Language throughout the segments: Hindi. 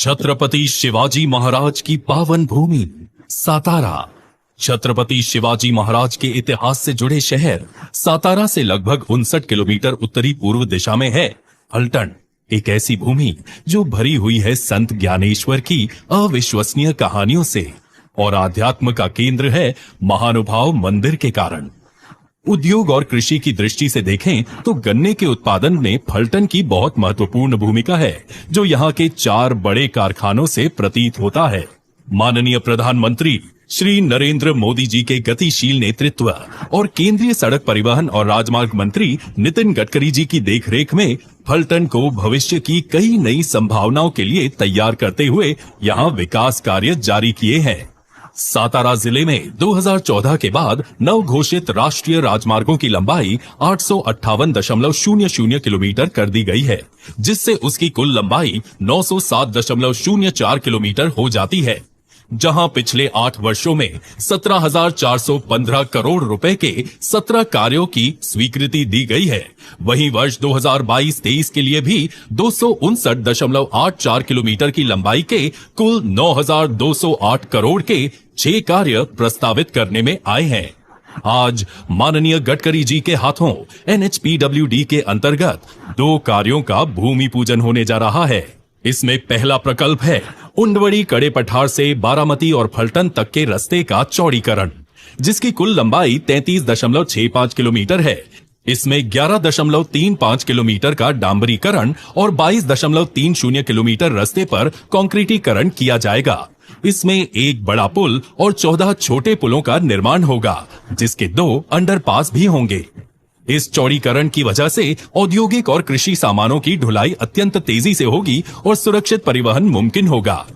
छत्रपति शिवाजी महाराज की पावन भूमि सातारा। छत्रपति शिवाजी महाराज के इतिहास से जुड़े शहर सातारा से लगभग 59 किलोमीटर उत्तरी पूर्व दिशा में है फलटन, एक ऐसी भूमि जो भरी हुई है संत ज्ञानेश्वर की अविश्वसनीय कहानियों से और आध्यात्म का केंद्र है महानुभाव मंदिर के कारण। उद्योग और कृषि की दृष्टि से देखें तो गन्ने के उत्पादन में फलटन की बहुत महत्वपूर्ण भूमिका है, जो यहाँ के 4 बड़े कारखानों से प्रतीत होता है। माननीय प्रधानमंत्री श्री नरेंद्र मोदी जी के गतिशील नेतृत्व और केंद्रीय सड़क परिवहन और राजमार्ग मंत्री नितिन गडकरी जी की देखरेख में फलटन को भविष्य की कई नई संभावनाओं के लिए तैयार करते हुए यहाँ विकास कार्य जारी किए हैं। सातारा जिले में 2014 के बाद नव घोषित राष्ट्रीय राजमार्गों की लंबाई 858.00 किलोमीटर कर दी गई है, जिससे उसकी कुल लंबाई 907.04 किलोमीटर हो जाती है। जहां पिछले 8 वर्षों में 17,415 करोड़ रुपए के 17 कार्यों की स्वीकृति दी गई है, वहीं वर्ष 2022-23 के लिए भी 259.84 किलोमीटर की लंबाई के कुल 9,208 करोड़ के 6 कार्य प्रस्तावित करने में आए हैं। आज माननीय गडकरी जी के हाथों NHPWD के अंतर्गत 2 कार्यों का भूमि पूजन होने जा रहा है। इसमें पहला प्रकल्प है उंडवड़ी कड़े पठार से बारामती और फलटन तक के रास्ते का चौड़ीकरण, जिसकी कुल लंबाई 33.65 किलोमीटर है। इसमें 11.35 किलोमीटर का डांबरीकरण और 22.30 किलोमीटर रास्ते पर कंक्रीटीकरण किया जाएगा। इसमें एक बड़ा पुल और 14 छोटे पुलों का निर्माण होगा, जिसके 2 अंडरपास भी होंगे। इस चौड़ीकरण की वजह से औद्योगिक और कृषि सामानों की ढुलाई अत्यंत तेजी से होगी और सुरक्षित परिवहन मुमकिन होगा।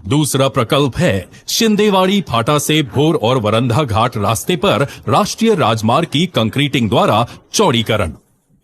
दूसरा प्रकल्प है शिंदेवाड़ी फाटा से भोर और वरंधा घाट रास्ते पर राष्ट्रीय राजमार्ग की कंक्रीटिंग द्वारा चौड़ीकरण।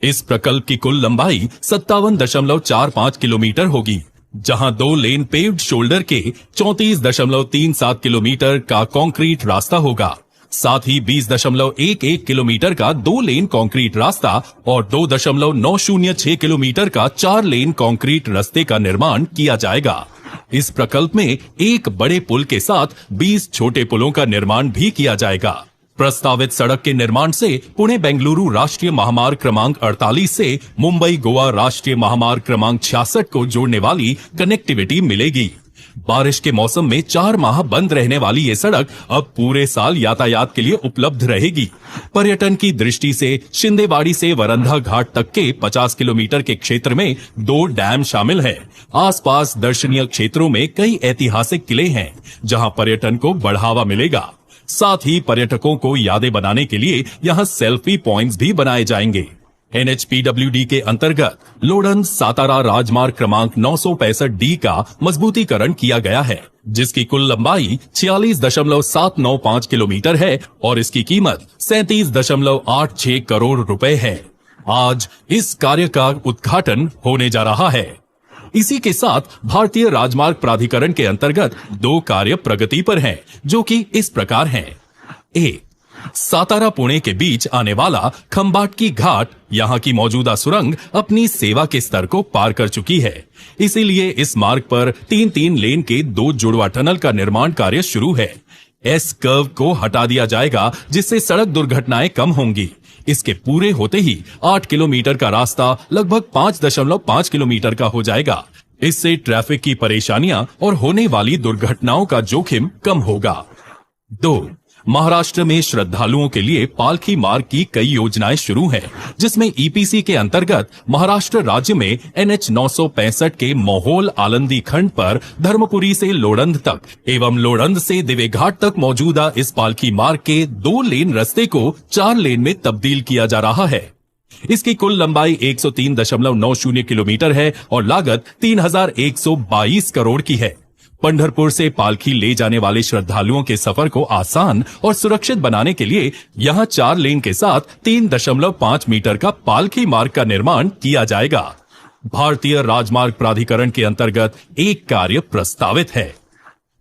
इस प्रकल्प की कुल लंबाई 57.45 किलोमीटर होगी, जहां 2 लेन पेव्ड शोल्डर के 34.37 किलोमीटर का कंक्रीट रास्ता होगा। साथ ही 20.11 किलोमीटर का 2 लेन कंक्रीट रास्ता और 2.906 किलोमीटर का 4 लेन कंक्रीट रास्ते का निर्माण किया जाएगा। इस प्रकल्प में एक बड़े पुल के साथ 20 छोटे पुलों का निर्माण भी किया जाएगा। प्रस्तावित सड़क के निर्माण से पुणे बेंगलुरु राष्ट्रीय महामार्ग क्रमांक 48 से मुंबई गोवा राष्ट्रीय महामार्ग क्रमांक 66 को जोड़ने वाली कनेक्टिविटी मिलेगी। बारिश के मौसम में 4 माह बंद रहने वाली ये सड़क अब पूरे साल यातायात के लिए उपलब्ध रहेगी। पर्यटन की दृष्टि से शिंदेवाड़ी से वरंधा घाट तक के 50 किलोमीटर के क्षेत्र में 2 डैम शामिल हैं। आसपास दर्शनीय क्षेत्रों में कई ऐतिहासिक किले हैं, जहां पर्यटन को बढ़ावा मिलेगा। साथ ही पर्यटकों को यादें बनाने के लिए यहाँ सेल्फी पॉइंट्स भी बनाए जाएंगे। NHPWD के अंतर्गत लोडन सातारा राजमार्ग क्रमांक 965D का मजबूतीकरण किया गया है, जिसकी कुल लंबाई 46.795 किलोमीटर है और इसकी कीमत 37.86 करोड़ रुपए है। आज इस कार्य का उद्घाटन होने जा रहा है। इसी के साथ भारतीय राजमार्ग प्राधिकरण के अंतर्गत 2 कार्य प्रगति पर हैं, जो कि इस प्रकार हैं। सातारा पुणे के बीच आने वाला खंबाटकी घाट, यहाँ की मौजूदा सुरंग अपनी सेवा के स्तर को पार कर चुकी है। इसीलिए इस मार्ग पर 3 लेन के 2 जुड़वा टनल का निर्माण कार्य शुरू है। एस कर्व को हटा दिया जाएगा, जिससे सड़क दुर्घटनाएं कम होंगी। इसके पूरे होते ही 8 किलोमीटर का रास्ता लगभग 5.5 किलोमीटर का हो जाएगा। इससे ट्रैफिक की परेशानियां और होने वाली दुर्घटनाओं का जोखिम कम होगा। 2. महाराष्ट्र में श्रद्धालुओं के लिए पालकी मार्ग की कई योजनाएं शुरू हैं, जिसमें EPC के अंतर्गत महाराष्ट्र राज्य में NH 965 के मोहोल आलंदी खंड पर धर्मपुरी से लोडंद तक एवं लोडंद से दिवेघाट तक मौजूदा इस पालकी मार्ग के 2 लेन रास्ते को 4 लेन में तब्दील किया जा रहा है। इसकी कुल लंबाई 103.90 किलोमीटर है और लागत 3,122 करोड़ की है। पंढरपुर से पालकी ले जाने वाले श्रद्धालुओं के सफर को आसान और सुरक्षित बनाने के लिए यहाँ 4 लेन के साथ 3.5 मीटर का पालकी मार्ग का निर्माण किया जाएगा। भारतीय राजमार्ग प्राधिकरण के अंतर्गत एक कार्य प्रस्तावित है।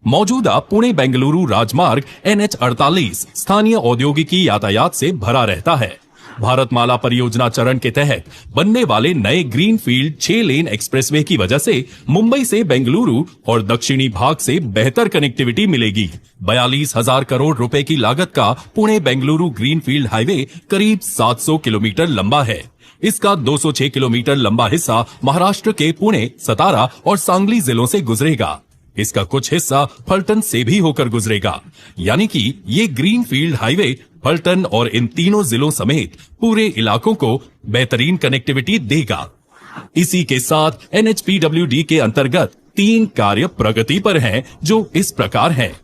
मौजूदा पुणे बेंगलुरु राजमार्ग NH 48 स्थानीय औद्योगिकी यातायात से भरा रहता है। भारतमाला परियोजना चरण के तहत बनने वाले नए ग्रीनफील्ड 6 लेन एक्सप्रेसवे की वजह से मुंबई से बेंगलुरु और दक्षिणी भाग से बेहतर कनेक्टिविटी मिलेगी। 42,000 करोड़ रुपए की लागत का पुणे बेंगलुरु ग्रीनफील्ड हाईवे करीब 700 किलोमीटर लंबा है। इसका 206 किलोमीटर लंबा हिस्सा महाराष्ट्र के पुणे, सतारा और सांगली जिलों से गुजरेगा। इसका कुछ हिस्सा फलटन से भी होकर गुजरेगा, यानी कि ये ग्रीनफील्ड हाईवे फलटन और इन तीनों जिलों समेत पूरे इलाकों को बेहतरीन कनेक्टिविटी देगा। इसी के साथ एनएचपीडब्ल्यूडी के अंतर्गत 3 कार्य प्रगति पर हैं, जो इस प्रकार हैं।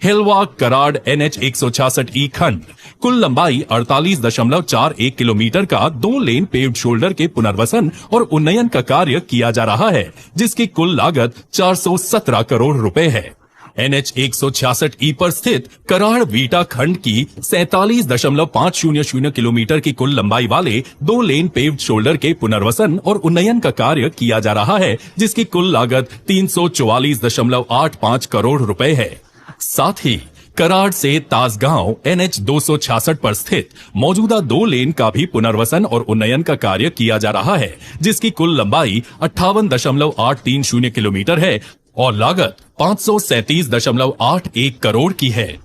हेलवा कराड़ NH 166E खंड कुल लंबाई 48.41 किलोमीटर का 2 लेन पेव्ड शोल्डर के पुनर्वसन और उन्नयन का कार्य किया जा रहा है, जिसकी कुल लागत 417 करोड़ रुपए है। NH 166E पर स्थित कराड़ वीटा खंड की 47.500 किलोमीटर की कुल लंबाई वाले 2 लेन पेव्ड शोल्डर के पुनर्वसन और उन्नयन का कार्य किया जा रहा है, जिसकी कुल लागत 344.85 करोड़ रुपए है। साथ ही कराड़ से तासगांव NH 266 पर स्थित मौजूदा 2 लेन का भी पुनर्वसन और उन्नयन का कार्य किया जा रहा है, जिसकी कुल लंबाई 58.830 किलोमीटर है और लागत 537.81 करोड़ की है।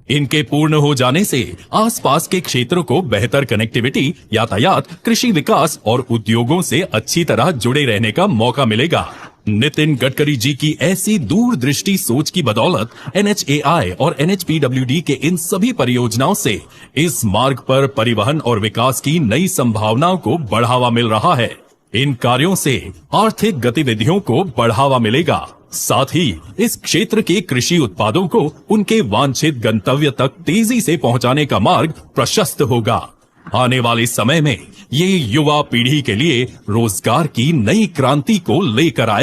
इनके पूर्ण हो जाने से आसपास के क्षेत्रों को बेहतर कनेक्टिविटी, यातायात, कृषि विकास और उद्योगों से अच्छी तरह जुड़े रहने का मौका मिलेगा। नितिन गडकरी जी की ऐसी दूरदृष्टि सोच की बदौलत NHAI और NHPWD के इन सभी परियोजनाओं से इस मार्ग पर परिवहन और विकास की नई संभावनाओं को बढ़ावा मिल रहा है। इन कार्यों से आर्थिक गतिविधियों को बढ़ावा मिलेगा, साथ ही इस क्षेत्र के कृषि उत्पादों को उनके वांछित गंतव्य तक तेजी से पहुंचाने का मार्ग प्रशस्त होगा। आने वाले समय में ये युवा पीढ़ी के लिए रोजगार की नई क्रांति को लेकर आए।